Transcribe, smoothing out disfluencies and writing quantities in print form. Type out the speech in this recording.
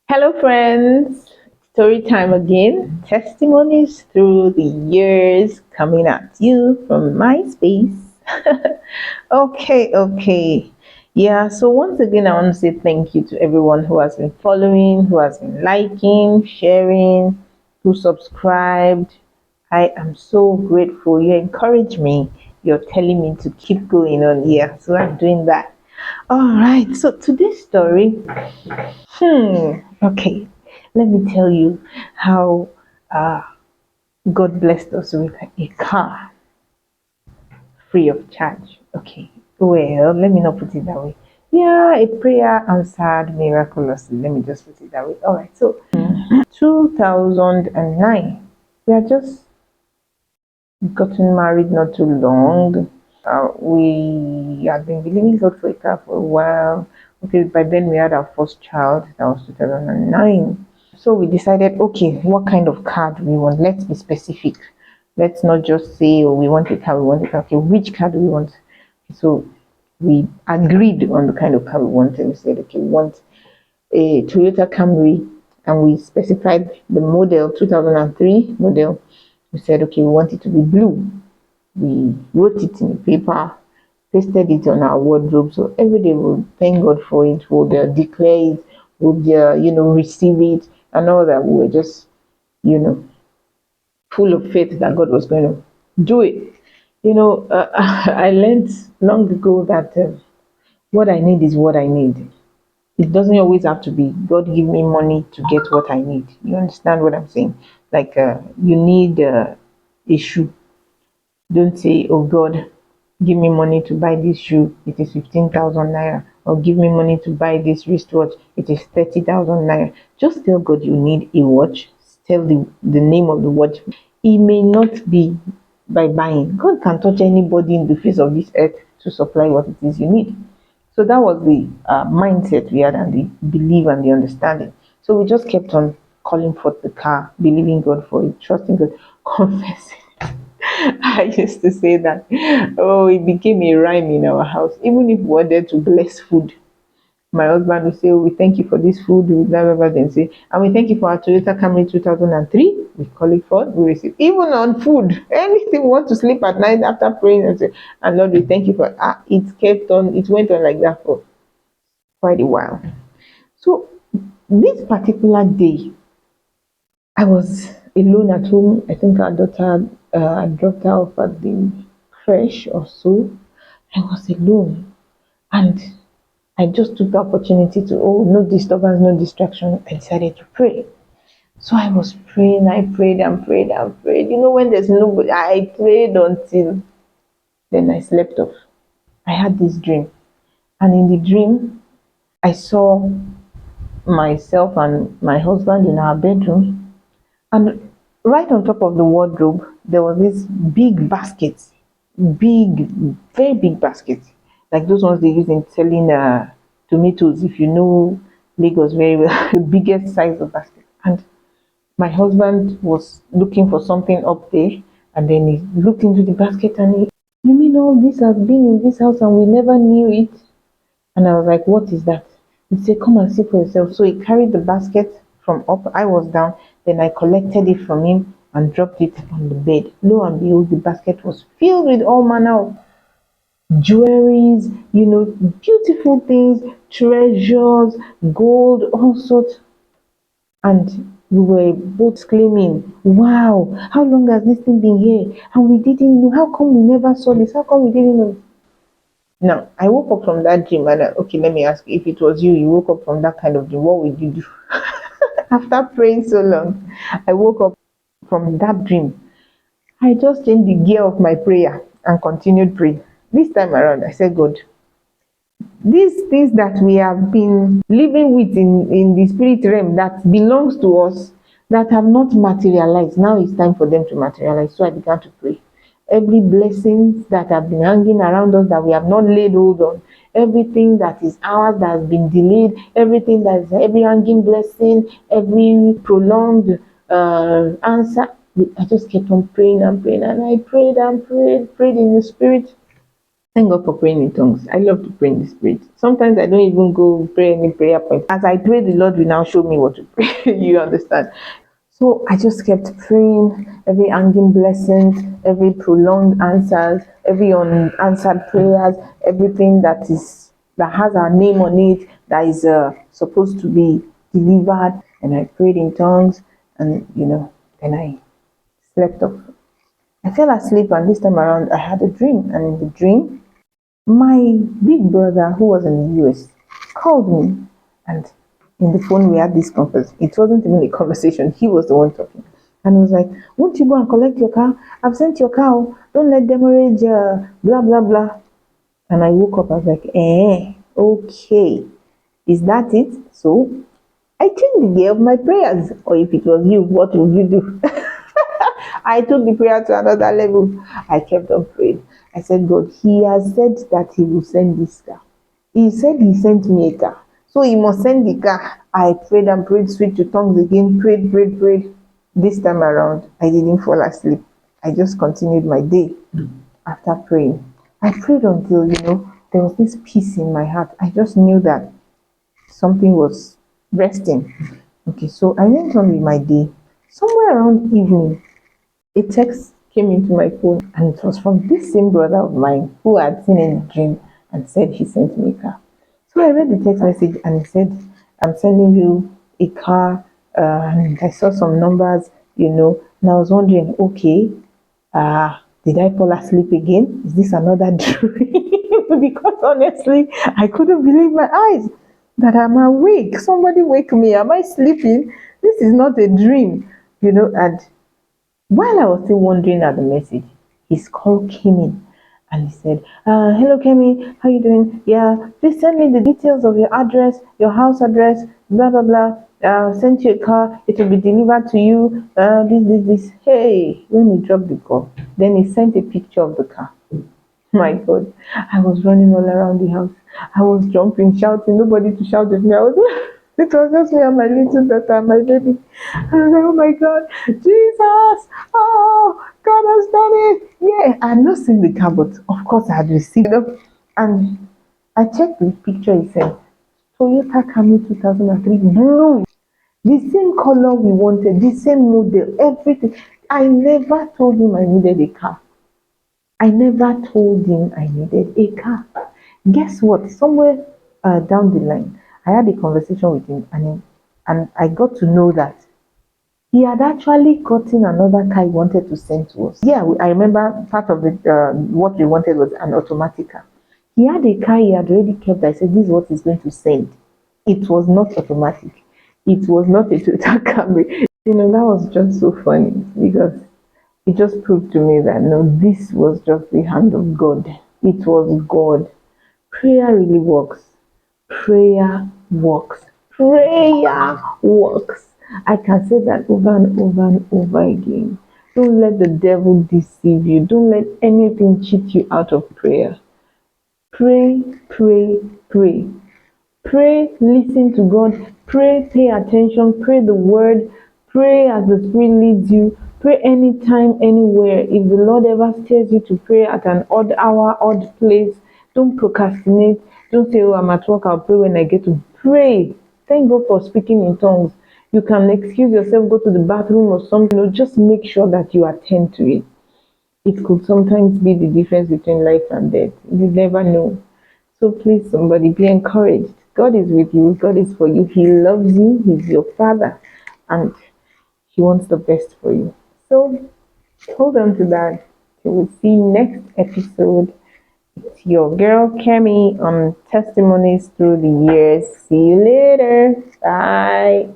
Hello, friends. Story time again. Testimonies through the years coming at you from my space. Okay. Yeah, so once again, I want to say thank you to everyone who has been following, who has been liking, sharing, who subscribed. I am so grateful. You encourage me. You're telling me to keep going on here. So I'm doing that. All right. So today's story. Okay. Let me tell you how uh, God blessed us with a car free of charge. Okay. Well, let me not put it that way. Yeah, a prayer answered miraculously. Let me just put it that way. All right. So, 2009, we had just gotten married not too long. We had been believing God for a car for a while. Okay, by then we had our first child. That was 2009. So we decided, okay, what kind of car do we want? Let's be specific. Let's not just say, oh, we want a car, we want a car. Okay, which car do we want? So we agreed on the kind of car we wanted. We said, okay, we want a Toyota Camry, and we specified the model, 2003 model. We said, okay, we want it to be blue. We wrote it in a paper, pasted it on our wardrobe. So every day we'll thank God for it, we'll declare it, we'll receive it, and all that. We were just, you know, full of faith that God was going to do it. I learned long ago that what I need is what I need. It doesn't always have to be God give me money to get what I need. You understand what I'm saying? Like you need a shoe. Don't say, oh God, give me money to buy this shoe, it is 15,000 naira. Or give me money to buy this wristwatch, it is 30,000 naira. Just tell God you need a watch. Tell the name of the watch. It may not be by buying. God can touch anybody in the face of this earth to supply what it is you need. So that was the mindset we had, and the belief and the understanding. So we just kept on calling for the car, believing God for it, trusting God, confessing. I used to say that, oh, it became a rhyme in our house. Even if we wanted to bless food, my husband would say, oh, we thank you for this food, we blah, blah, blah, then say, and we thank you for our Toyota Camry 2003. We call it for, we receive. Even on food, anything we want to sleep at night after praying and say, and Lord, we thank you for, it kept on, it went on like that for quite a while. So this particular day, I was alone at home. I think our daughter dropped her off at the creche or so. I was alone, and I just took the opportunity to, oh, no disturbance, no distraction. I decided to pray. So I was praying. I prayed and prayed and prayed. You know, when there's nobody, I prayed until then I slept off. I had this dream, and in the dream, I saw myself and my husband in our bedroom. And right on top of the wardrobe, there was this big basket, big, very big basket, like those ones they use in selling tomatoes. If you know Lagos very well, the biggest size of basket. And my husband was looking for something up there, and then he looked into the basket and he, you mean all this has been in this house and we never knew it? And I was like, what is that? He said, come and see for yourself. So he carried the basket from up. I was down. Then I collected it from him and dropped it on the bed. Lo and behold, the basket was filled with all manner of jewelries, beautiful things, treasures, gold, all sorts. And we were both exclaiming, wow, how long has this thing been here? And we didn't know. How come we never saw this? How come we didn't know? Now, I woke up from that dream, and okay, let me ask you, if it was you, you woke up from that kind of dream, what would you do? After praying so long, I woke up from that dream. I just changed the gear of my prayer and continued praying. This time around, I said, God, these things that we have been living with in the spirit realm that belongs to us, that have not materialized, now it's time for them to materialize. So I began to pray. Every blessings that have been hanging around us that we have not laid hold on, everything that is ours that has been delayed, everything that is every hanging blessing, every prolonged answer. I just kept on praying and praying, and I prayed and prayed in the spirit. Thank God for praying in tongues. I love to pray in the spirit. Sometimes I don't even go pray any prayer point. As I pray, the Lord will now show me what to pray. You understand? So I just kept praying every hanging blessings, every prolonged answers, every unanswered prayers, everything that has our name on it, that is supposed to be delivered. And I prayed in tongues, and then I slept off. I fell asleep, and this time around I had a dream, and in the dream my big brother, who was in the US, called me, and in the phone we had this conversation. It wasn't even a conversation, he was the one talking. And he was like, "Won't you go and collect your car? I've sent your car. Oh. Don't let demurrage, blah, blah, blah." And I woke up, I was like, okay, is that it? So I changed the day of my prayers. Or if it was you, what would you do? I took the prayer to another level. I kept on praying. I said, "God, He has said that He will send this car. He said He sent me a car. So He must send the car." I prayed and prayed, switched to tongues again, prayed, prayed, prayed. This time around, I didn't fall asleep. I just continued my day after praying. I prayed until, there was this peace in my heart. I just knew that something was resting. Okay, so I went on with my day. Somewhere around evening, a text came into my phone, and it was from this same brother of mine who I had seen in a dream and said he sent me a car. So I read the text message, and he said, "I'm sending you a car." And I saw some numbers, and I was wondering, okay, did I fall asleep again? Is this another dream? Because honestly, I couldn't believe my eyes that I'm awake. Somebody wake me. Am I sleeping? This is not a dream, and while I was still wondering at the message, his call came in, and he said, "Hello, Kemi, how you doing? Yeah, please send me the details of your address, your house address, blah, blah, blah. Send you a car, it will be delivered to you, this. Hey, when he dropped the call, then he sent a picture of the car. My God, I was running all around the house. I was jumping, shouting, nobody to shout with me. It was just me and my little daughter, my baby. And I was like, "Oh my God, Jesus! Oh, God has done it!" Yeah, I had not seen the car, but of course I had received it. And I checked the picture he sent. Toyota Camry 2003, blue. The same color we wanted, the same model, everything. I never told him I needed a car. I never told him I needed a car. Guess what? Somewhere down the line, I had a conversation with him, and I got to know that he had actually gotten another car he wanted to send to us. Yeah, I remember part of it, what we wanted was an automatic car. He had a car he had already kept. I said, "This is what he's going to send." It was not automatic. It was not a Toyota Camry. That was just so funny because it just proved to me that no, this was just the hand of God. It was God. Prayer really works. Prayer works. Prayer works. I can say that over and over and over again. Don't let the devil deceive you. Don't let anything cheat you out of prayer. Pray, pray, pray. Pray, listen to God. Pray, pay attention. Pray the word. Pray as the Spirit leads you. Pray anytime, anywhere. If the Lord ever steers you to pray at an odd hour, odd place, don't procrastinate. Don't say, "Oh, I'm at work, I'll pray when I get to." Pray. Thank God for speaking in tongues. You can excuse yourself, go to the bathroom or something. Just make sure that you attend to it. It could sometimes be the difference between life and death. You never know. So please, somebody, be encouraged. God is with you. God is for you. He loves you. He's your Father. And He wants the best for you. So hold on to that. Till we see next episode. It's your girl, Kemi, on Testimonies Through the Years. See you later. Bye.